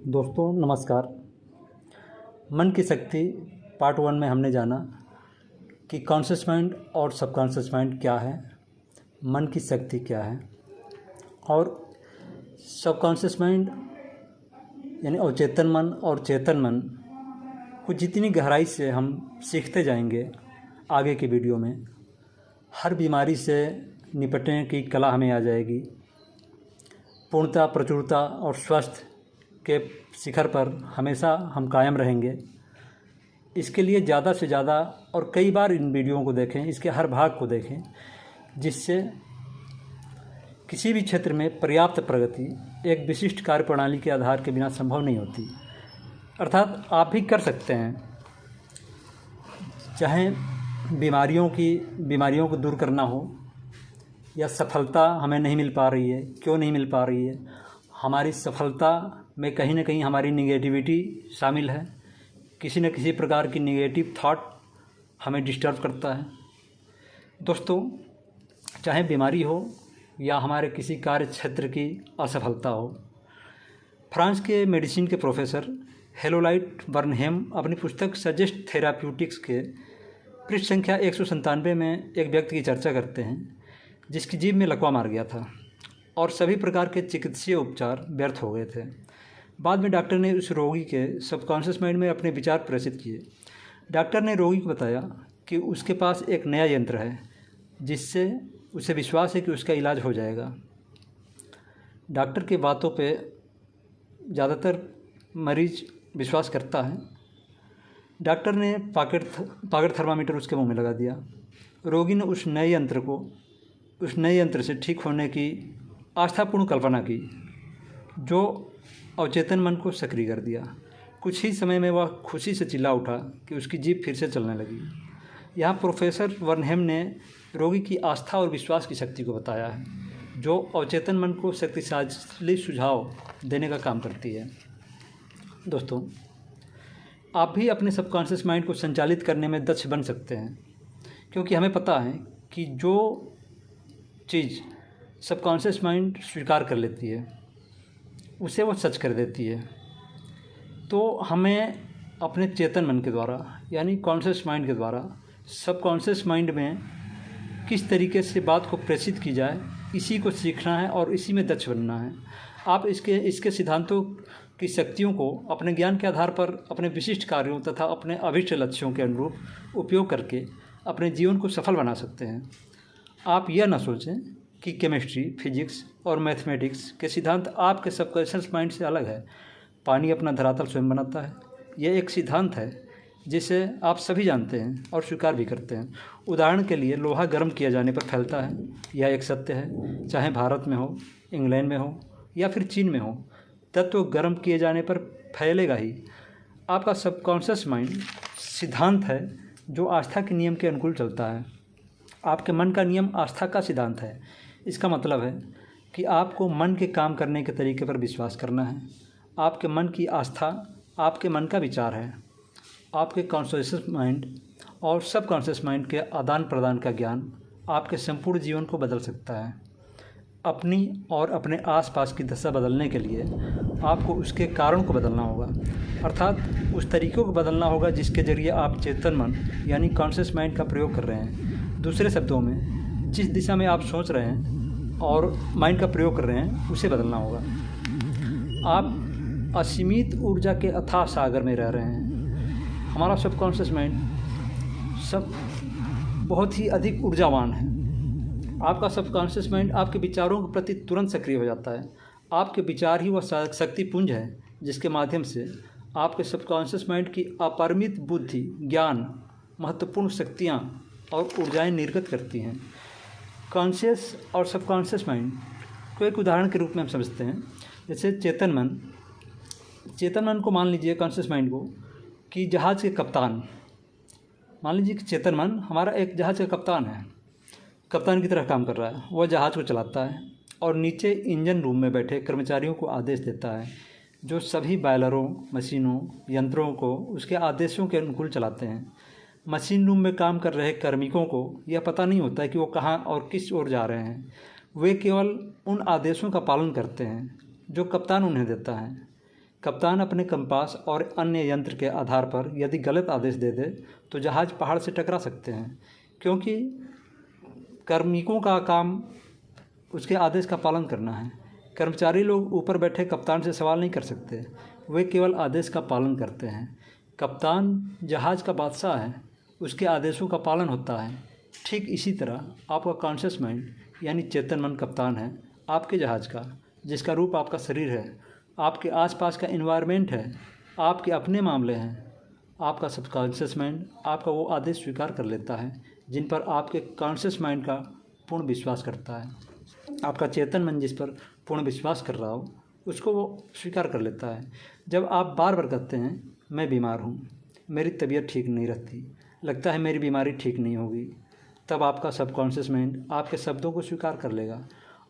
दोस्तों नमस्कार। मन की शक्ति पार्ट 1 में हमने जाना कि कॉन्शियस माइंड और सबकॉन्शियस माइंड क्या है, मन की शक्ति क्या है और सबकॉन्शियस माइंड यानी अवचेतन मन और चेतन मन को जितनी गहराई से हम सीखते जाएंगे आगे की वीडियो में, हर बीमारी से निपटने की कला हमें आ जाएगी। पूर्णता, प्रचुरता और स्वस्थ के शिखर पर हमेशा हम कायम रहेंगे। इसके लिए ज़्यादा से ज़्यादा और कई बार इन वीडियोओं को देखें, इसके हर भाग को देखें, जिससे किसी भी क्षेत्र में पर्याप्त प्रगति एक विशिष्ट कार्यप्रणाली के आधार के बिना संभव नहीं होती। अर्थात आप भी कर सकते हैं, चाहे बीमारियों को दूर करना हो या सफलता हमें नहीं मिल पा रही है। क्यों नहीं मिल पा रही है? हमारी सफलता में कहीं ना कहीं हमारी निगेटिविटी शामिल है। किसी न किसी प्रकार की निगेटिव थॉट हमें डिस्टर्ब करता है। दोस्तों, चाहे बीमारी हो या हमारे किसी कार्य क्षेत्र की असफलता हो, फ्रांस के मेडिसिन के प्रोफेसर हेलोलाइट बर्नहेम अपनी पुस्तक सजेस्ट थेराप्यूटिक्स के पृष्ठ संख्या 197 में एक व्यक्ति की चर्चा करते हैं जिसकी जीभ में लकवा मार गया था और सभी प्रकार के चिकित्सीय उपचार व्यर्थ हो गए थे। बाद में डॉक्टर ने उस रोगी के सबकॉन्शियस माइंड में अपने विचार प्रेषित किए। डॉक्टर ने रोगी को बताया कि उसके पास एक नया यंत्र है जिससे उसे विश्वास है कि उसका इलाज हो जाएगा। डॉक्टर की बातों पे ज़्यादातर मरीज विश्वास करता है। डॉक्टर ने पॉकेट थर्मामीटर उसके मुंह में लगा दिया। रोगी ने उस नए यंत्र से ठीक होने की आस्थापूर्ण कल्पना की, जो अवचेतन मन को सक्रिय कर दिया। कुछ ही समय में वह खुशी से चिल्ला उठा कि उसकी जीभ फिर से चलने लगी। यहाँ प्रोफेसर बर्नहेम ने रोगी की आस्था और विश्वास की शक्ति को बताया है, जो अवचेतन मन को शक्तिशाली सुझाव देने का काम करती है। दोस्तों, आप भी अपने सबकॉन्शियस माइंड को संचालित करने में दक्ष बन सकते हैं, क्योंकि हमें पता है कि जो चीज़ सबकॉन्शियस माइंड स्वीकार कर लेती है उसे वो सच कर देती है। तो हमें अपने चेतन मन के द्वारा यानी कॉन्शियस माइंड के द्वारा सबकॉन्शियस माइंड में किस तरीके से बात को प्रेषित की जाए, इसी को सीखना है और इसी में दक्ष बनना है। आप इसके सिद्धांतों की शक्तियों को अपने ज्ञान के आधार पर अपने विशिष्ट कार्यों तथा अपने अभिष्ट लक्ष्यों के अनुरूप उपयोग करके अपने जीवन को सफल बना सकते हैं। आप यह न सोचें कि केमिस्ट्री, फिजिक्स और मैथमेटिक्स के सिद्धांत आपके सबकॉन्शियस माइंड से अलग है। पानी अपना धरातल स्वयं बनाता है। यह एक सिद्धांत है जिसे आप सभी जानते हैं और स्वीकार भी करते हैं। उदाहरण के लिए, लोहा गर्म किया जाने पर फैलता है। यह एक सत्य है। चाहे भारत में हो, इंग्लैंड में हो या फिर चीन में हो, तत्व गर्म किए जाने पर फैलेगा ही। आपका सबकॉन्शियस माइंड सिद्धांत है जो आस्था के नियम के अनुकूल चलता है। आपके मन का नियम आस्था का सिद्धांत है। इसका मतलब है कि आपको मन के काम करने के तरीके पर विश्वास करना है। आपके मन की आस्था आपके मन का विचार है। आपके कॉन्शियस माइंड और सबकॉन्शियस माइंड के आदान प्रदान का ज्ञान आपके संपूर्ण जीवन को बदल सकता है। अपनी और अपने आसपास की दशा बदलने के लिए आपको उसके कारण को बदलना होगा, अर्थात उस तरीक़ों को बदलना होगा जिसके ज़रिए आप चेतन मन यानी कॉन्शियस माइंड का प्रयोग कर रहे हैं। दूसरे शब्दों में, जिस दिशा में आप सोच रहे हैं और माइंड का प्रयोग कर रहे हैं, उसे बदलना होगा। आप असीमित ऊर्जा के अथाह सागर में रह रहे हैं। हमारा सबकॉन्शियस माइंड बहुत ही अधिक ऊर्जावान है। आपका सबकॉन्शियस माइंड आपके विचारों के प्रति तुरंत सक्रिय हो जाता है। आपके विचार ही वह शक्तिपुंज है जिसके माध्यम से आपके सबकॉन्शियस माइंड की अपरिमित बुद्धि, ज्ञान, महत्वपूर्ण शक्तियाँ और ऊर्जाएं निर्गत करती हैं। कॉन्शियस और सबकॉन्शियस माइंड को एक उदाहरण के रूप में हम समझते हैं। जैसे चेतन मन को मान लीजिए, कॉन्शियस माइंड को, कि जहाज़ के कप्तान मान लीजिए कि चेतन मन हमारा एक जहाज़ का कप्तान है, कप्तान की तरह काम कर रहा है। वह जहाज़ को चलाता है और नीचे इंजन रूम में बैठे कर्मचारियों को आदेश देता है, जो सभी बॉयलरों, मशीनों, यंत्रों को उसके आदेशों के अनुकूल चलाते हैं। मशीन रूम में काम कर रहे कार्मिकों को यह पता नहीं होता है कि वो कहाँ और किस ओर जा रहे हैं। वे केवल उन आदेशों का पालन करते हैं जो कप्तान उन्हें देता है। कप्तान अपने कंपास और अन्य यंत्र के आधार पर यदि गलत आदेश दे दे तो जहाज़ पहाड़ से टकरा सकते हैं, क्योंकि कार्मिकों का काम उसके आदेश का पालन करना है। कर्मचारी लोग ऊपर बैठे कप्तान से सवाल नहीं कर सकते, वे केवल आदेश का पालन करते हैं। कप्तान जहाज़ का बादशाह है, उसके आदेशों का पालन होता है। ठीक इसी तरह आपका कॉन्शियस माइंड यानी चेतन मन कप्तान है आपके जहाज़ का, जिसका रूप आपका शरीर है, आपके आसपास का इन्वायरमेंट है, आपके अपने मामले हैं। आपका सबकॉन्शियस माइंड आपका वो आदेश स्वीकार कर लेता है जिन पर आपके कॉन्शियस माइंड का पूर्ण विश्वास करता है। आपका चेतन मन जिस पर पूर्ण विश्वास कर रहा हो उसको वो स्वीकार कर लेता है। जब आप बार बार कहते हैं मैं बीमार हूँ, मेरी तबीयत ठीक नहीं रहती, लगता है मेरी बीमारी ठीक नहीं होगी, तब आपका सबकॉन्शियस माइंड आपके शब्दों को स्वीकार कर लेगा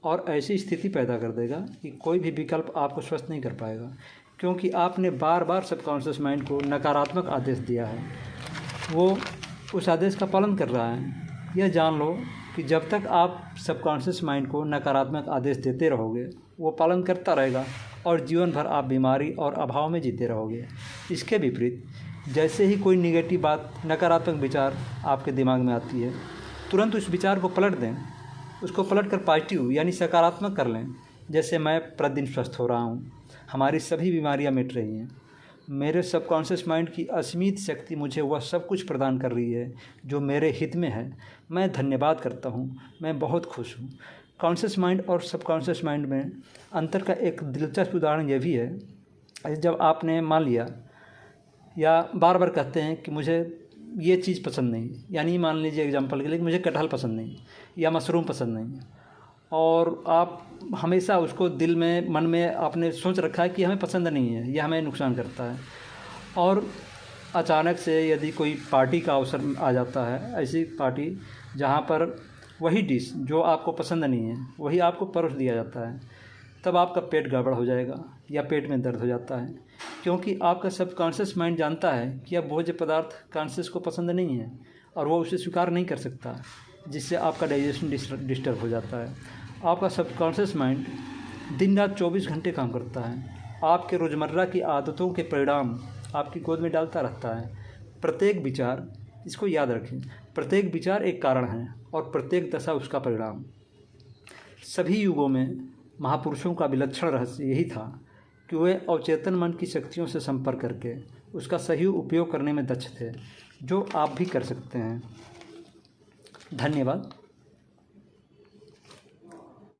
और ऐसी स्थिति पैदा कर देगा कि कोई भी विकल्प आपको स्वस्थ नहीं कर पाएगा, क्योंकि आपने बार बार सबकॉन्शियस माइंड को नकारात्मक आदेश दिया है। वो उस आदेश का पालन कर रहा है। यह जान लो कि जब तक आप सबकॉन्शियस माइंड को नकारात्मक आदेश देते रहोगे वो पालन करता रहेगा और जीवन भर आप बीमारी और अभाव में जीते रहोगे। इसके विपरीत जैसे ही कोई निगेटिव बात, नकारात्मक विचार आपके दिमाग में आती है, तुरंत उस विचार को पलट दें, उसको पलट कर पॉजिटिव यानी सकारात्मक कर लें। जैसे मैं प्रतिदिन स्वस्थ हो रहा हूँ, हमारी सभी बीमारियाँ मिट रही हैं, मेरे सबकॉन्शियस माइंड की असीमित शक्ति मुझे वह सब कुछ प्रदान कर रही है जो मेरे हित में है, मैं धन्यवाद करता हूँ, मैं बहुत खुश हूँ। कॉन्शियस माइंड और सबकॉन्शियस माइंड में अंतर का एक दिलचस्प उदाहरण यह भी है, जब आपने मान लिया या बार बार कहते हैं कि मुझे ये चीज़ पसंद नहीं, यानी मान लीजिए एग्जांपल के लिए मुझे कटहल पसंद नहीं या मशरूम पसंद नहीं, और आप हमेशा उसको दिल में मन में आपने सोच रखा है कि हमें पसंद नहीं है, यह हमें नुकसान करता है, और अचानक से यदि कोई पार्टी का अवसर आ जाता है, ऐसी पार्टी जहाँ पर वही डिश जो आपको पसंद नहीं है वही आपको परोस दिया जाता है, तब आपका पेट गड़बड़ हो जाएगा या पेट में दर्द हो जाता है, क्योंकि आपका सबकॉन्शियस माइंड जानता है कि यह भोज्य पदार्थ कॉन्शियस को पसंद नहीं है और वो उसे स्वीकार नहीं कर सकता, जिससे आपका डाइजेशन डिस्टर्ब हो जाता है। आपका सबकॉन्शियस माइंड दिन रात 24 घंटे काम करता है, आपके रोज़मर्रा की आदतों के परिणाम आपकी गोद में डालता रहता है। प्रत्येक विचार, इसको याद रखें, प्रत्येक विचार एक कारण है और प्रत्येक दशा उसका परिणाम। सभी युगों में महापुरुषों का विलक्षण रहस्य यही था कि वे अवचेतन मन की शक्तियों से संपर्क करके उसका सही उपयोग करने में दक्ष थे, जो आप भी कर सकते हैं। धन्यवाद।